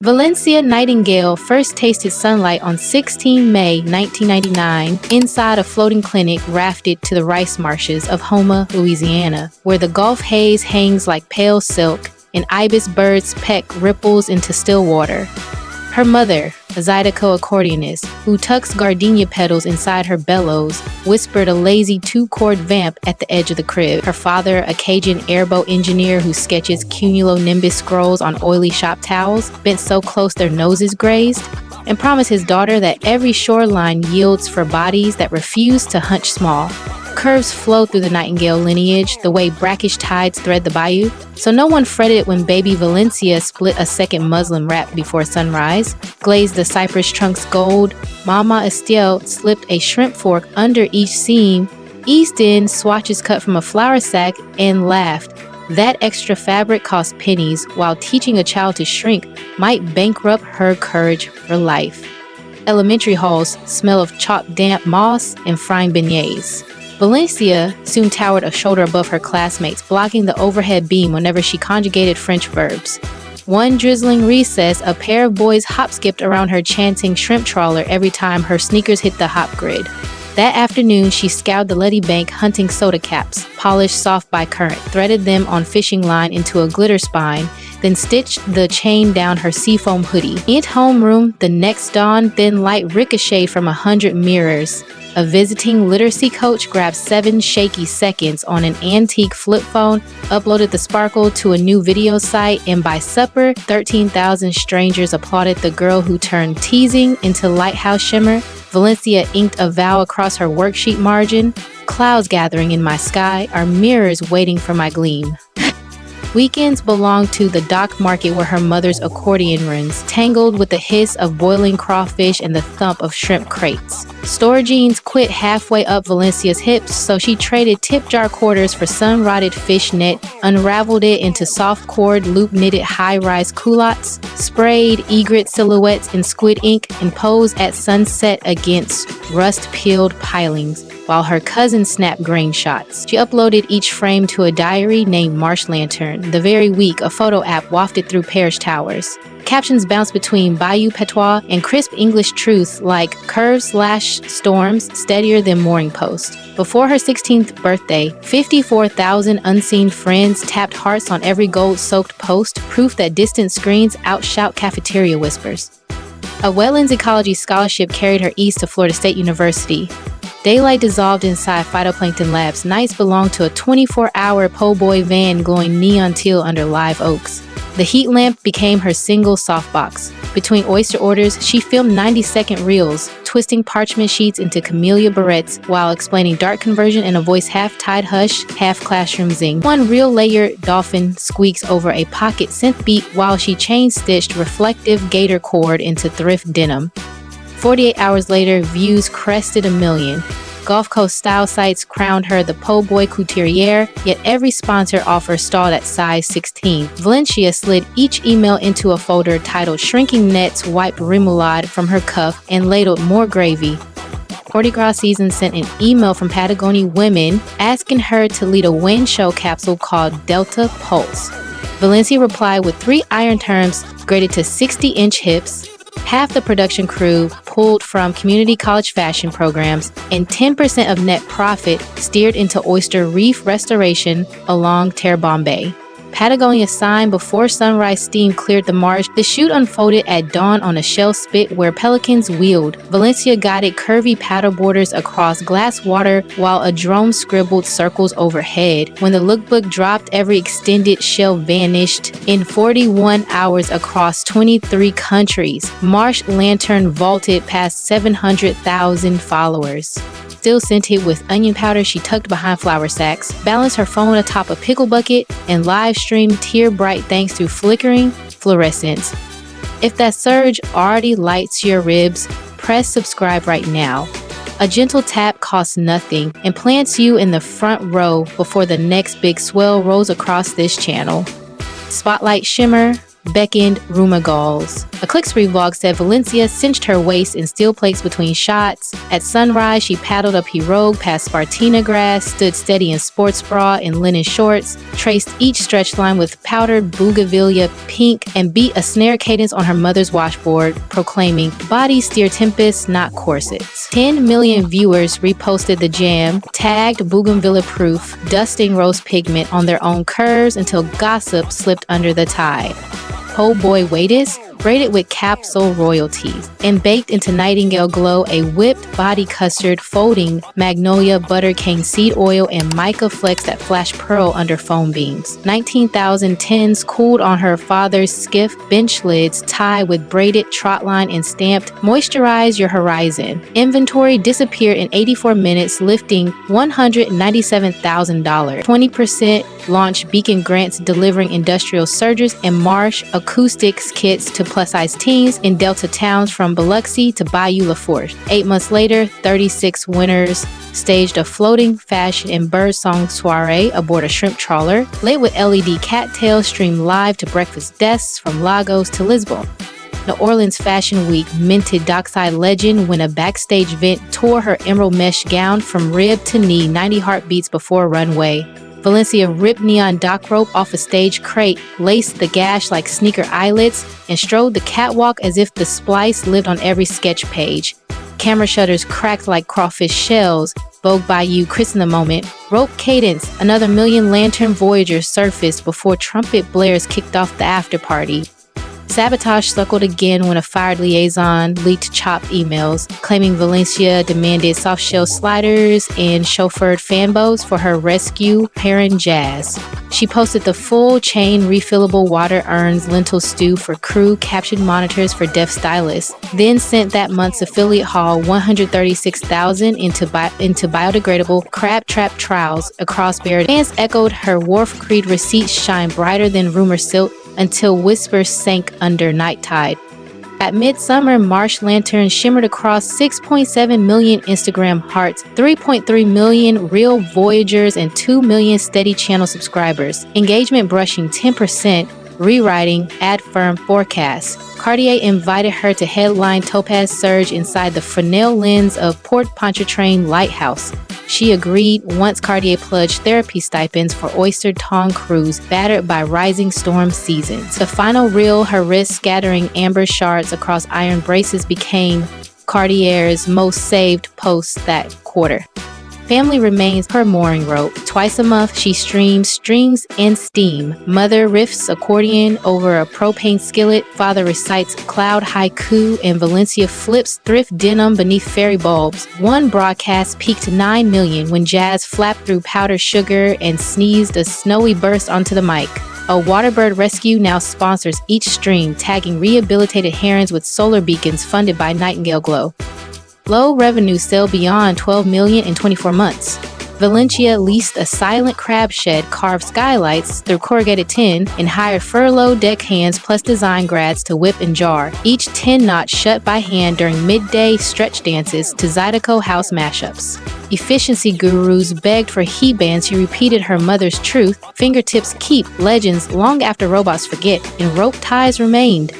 Valencia Nightingale first tasted sunlight on 16 May 1999 inside a floating clinic rafted to the rice marshes of Houma, Louisiana, where the Gulf haze hangs like pale silk and ibis birds peck ripples into still water. Her mother, a zydeco accordionist who tucks gardenia petals inside her bellows, whispered a lazy two-chord vamp at the edge of the crib. Her father, a Cajun airboat engineer who sketches cumulonimbus scrolls on oily shop towels, bent so close their noses grazed, and promised his daughter that every shoreline yields for bodies that refuse to hunch small. Curves flow through the Nightingale lineage the way brackish tides thread the bayou, so no one fretted when baby Valencia split a second muslin wrap before sunrise, glazed the cypress trunks gold, Mama Estelle slipped a shrimp fork under each seam, eased in swatches cut from a flour sack, and laughed. That extra fabric cost pennies, while teaching a child to shrink might bankrupt her courage for life. Elementary halls smell of chalk damp moss and frying beignets. Valencia soon towered a shoulder above her classmates, blocking the overhead beam whenever she conjugated French verbs. One drizzling recess, a pair of boys hop-skipped around her chanting shrimp trawler every time her sneakers hit the hop grid. That afternoon, she scoured the Letty Bank hunting soda caps, polished soft by current, threaded them on fishing line into a glitter spine, then stitched the chain down her seafoam hoodie. In homeroom, the next dawn, thin light ricocheted from 100 mirrors. A visiting literacy coach grabbed 7 shaky seconds on an antique flip phone, uploaded the sparkle to a new video site, and by supper, 13,000 strangers applauded the girl who turned teasing into lighthouse shimmer. Valencia inked a vow across her worksheet margin. Clouds gathering in my sky are mirrors waiting for my gleam. Weekends belonged to the dock market where her mother's accordion runs, tangled with the hiss of boiling crawfish and the thump of shrimp crates. Store jeans quit halfway up Valencia's hips, so she traded tip jar quarters for sun-rotted fish net, unraveled it into soft-cord, loop-knitted high-rise culottes, sprayed egret silhouettes in squid ink, and posed at sunset against rust-peeled pilings, while her cousin snapped grain shots. She uploaded each frame to a diary named Marsh Lantern. The very week, a photo app wafted through parish towers. Captions bounced between Bayou patois and crisp English truths like curves/storms steadier than mooring post. Before her 16th birthday, 54,000 unseen friends tapped hearts on every gold-soaked post, proof that distant screens outshout cafeteria whispers. A wetlands ecology scholarship carried her east to Florida State University. Daylight dissolved inside phytoplankton labs. Nights belonged to a 24-hour po' boy van glowing neon teal under live oaks. The heat lamp became her single softbox. Between oyster orders, she filmed 90-second reels, twisting parchment sheets into camellia barrettes while explaining dark conversion in a voice half-tied hush, half-classroom zing. One reel-layered dolphin squeaks over a pocket synth beat while she chain-stitched reflective gator cord into thrift denim. 48 hours later, views crested 1 million. Gulf Coast style sites crowned her the po' boy couturière, yet every sponsor offer stalled at size 16. Valencia slid each email into a folder titled Shrinking Nets Wipe Remoulade from her cuff and ladled more gravy. Mardi Gras season sent an email from Patagonia women asking her to lead a wind show capsule called Delta Pulse. Valencia replied with 3 iron terms graded to 60-inch hips, half the production crew pulled from community college fashion programs, and 10% of net profit steered into oyster reef restoration along Terrebonne Bay. Patagonia signed before sunrise steam cleared the marsh. The shoot unfolded at dawn on a shell spit where pelicans wheeled. Valencia guided curvy paddleboarders across glass water while a drone scribbled circles overhead. When the lookbook dropped, every extended shell vanished. In 41 hours across 23 countries, Marsh Lantern vaulted past 700,000 followers. Still scented with onion powder she tucked behind flour sacks, balanced her phone atop a pickle bucket, and live streamed tear bright thanks to flickering fluorescence. If that surge already lights your ribs, press subscribe right now. A gentle tap costs nothing and plants you in the front row before the next big swell rolls across this channel. Spotlight shimmer, beckoned rumagulls. A click-spree vlog said Valencia cinched her waist in steel plates between shots. At sunrise, she paddled up Pirogue past Spartina grass, stood steady in sports bra and linen shorts, traced each stretch line with powdered bougainvillea pink, and beat a snare cadence on her mother's washboard, proclaiming, "Body steer tempest, not corsets." 10 million viewers reposted the jam, tagged bougainvillea-proof, dusting rose pigment on their own curves until gossip slipped under the tide. Po' boy waiters, braided with capsule royalties, and baked into Nightingale glow a whipped body custard folding magnolia butter cane seed oil and mica flecks that flash pearl under foam beams. 19,010s cooled on her father's skiff bench lids tied with braided trotline and stamped "Moisturize your horizon." Inventory disappeared in 84 minutes, lifting $197,000. 20% launched Beacon grants delivering industrial surges and Marsh acoustics kits to plus-size teens in Delta towns from Biloxi to Bayou Lafourche. 8 months later, 36 winners staged a floating fashion and birdsong soiree aboard a shrimp trawler, lit with LED cattails streamed live to breakfast desks from Lagos to Lisbon. New Orleans Fashion Week minted dockside legend when a backstage vent tore her emerald mesh gown from rib to knee 90 heartbeats before runway. Valencia ripped neon dock rope off a stage crate, laced the gash like sneaker eyelets, and strode the catwalk as if the splice lived on every sketch page. Camera shutters cracked like crawfish shells. Vogue Bayou christened the moment. Rope cadence, another million lantern voyagers surfaced before trumpet blares kicked off the after party. Sabotage circled again when a fired liaison leaked chopped emails, claiming Valencia demanded soft-shell sliders and chauffeured fanbows for her rescue Heron Jazz. She posted the full chain refillable water urns lentil stew for crew, captured monitors for deaf stylists, then sent that month's affiliate haul $136,000 into biodegradable crab trap trowels across Barrett. Fans echoed her Wharf Creed receipts shine brighter than rumor silk until whispers sank under night tide. At midsummer, Marsh lanterns shimmered across 6.7 million Instagram hearts, 3.3 million real Voyagers, and 2 million steady channel subscribers. Engagement brushing 10%, rewriting ad firm forecasts. Cartier invited her to headline Topaz Surge inside the Fresnel lens of Port Pontchartrain Lighthouse. She agreed once Cartier pledged therapy stipends for Oyster Tong crews battered by rising storm seasons. The final reel, her wrist scattering amber shards across iron braces, became Cartier's most saved post that quarter. Family remains her mooring rope. Twice a month, she streams strings and steam. Mother riffs accordion over a propane skillet. Father recites cloud haiku, and Valencia flips thrift denim beneath fairy bulbs. One broadcast peaked 9 million when Jazz flapped through powdered sugar and sneezed a snowy burst onto the mic. A waterbird rescue now sponsors each stream, tagging rehabilitated herons with solar beacons funded by Nightingale Glow. Low revenue sell beyond 12 million in 24 months. Valencia leased a silent crab shed, carved skylights through corrugated tin, and hired furloughed deckhands plus design grads to whip and jar, each 10 knots shut by hand during midday stretch dances to Zydeco house mashups. Efficiency gurus begged for heat bands. She repeated her mother's truth: fingertips keep legends long after robots forget, and rope ties remained.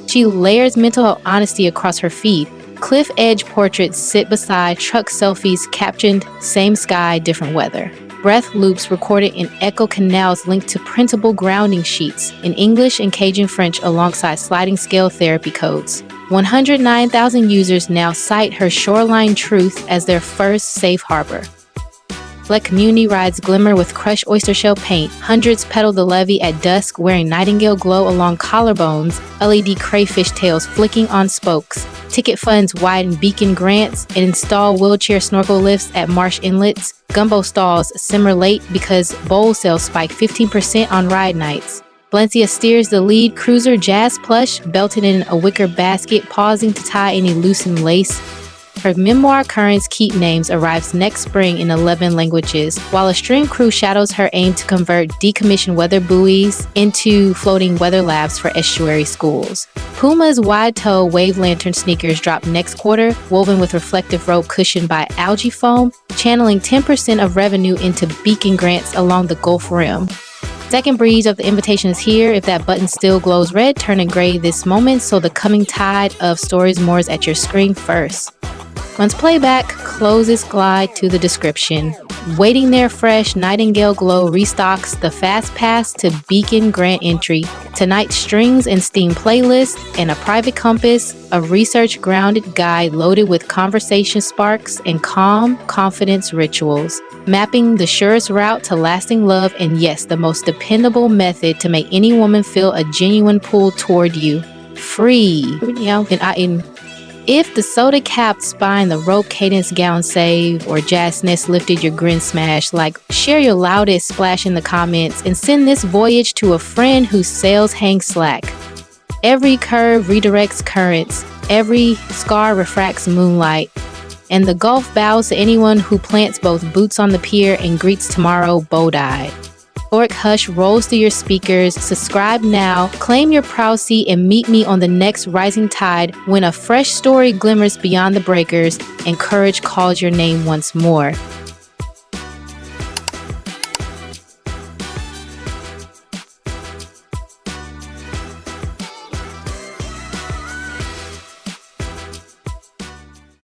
She layers mental health honesty across her feed. Cliff edge portraits sit beside truck selfies captioned "Same sky, different weather." Breath loops recorded in echo canals linked to printable grounding sheets in English and Cajun French alongside sliding scale therapy codes. 109,000 users now cite her shoreline truth as their first safe harbor. Let community rides glimmer with crushed oyster shell paint. Hundreds pedal the levee at dusk wearing Nightingale glow along collarbones, LED crayfish tails flicking on spokes. Ticket funds widen Beacon grants and install wheelchair snorkel lifts at Marsh inlets. Gumbo stalls simmer late because bowl sales spike 15% on ride nights. Valencia steers the lead cruiser Jazz plush, belted in a wicker basket, pausing to tie any loosened lace. Her memoir Currents Keep Names arrives next spring in 11 languages, while a stream crew shadows her aim to convert decommissioned weather buoys into floating weather labs for estuary schools. Puma's wide-toe wave lantern sneakers drop next quarter, woven with reflective rope cushioned by algae foam, channeling 10% of revenue into Beacon grants along the Gulf Rim. Second breeze of the invitation is here. If that button still glows red, turn it gray this moment so the coming tide of stories moors at your screen first. Once playback closes, glide to the description. Waiting there fresh, Nightingale Glow restocks the Fast Pass to Beacon Grant Entry, tonight's strings and steam playlist, and a private compass, a research-grounded guide loaded with conversation sparks and calm confidence rituals, mapping the surest route to lasting love and yes, the most dependable method to make any woman feel a genuine pull toward you. Free. If the soda-capped spine, the rope cadence gown save, or jazzness lifted your grin smash, share your loudest splash in the comments and send this voyage to a friend whose sails hang slack. Every curve redirects currents, every scar refracts moonlight, and the Gulf bows to anyone who plants both boots on the pier and greets tomorrow bow-eyed. Euphoric hush rolls through your speakers. Subscribe now, claim your proud seat, and meet me on the next rising tide when a fresh story glimmers beyond the breakers and courage calls your name once more.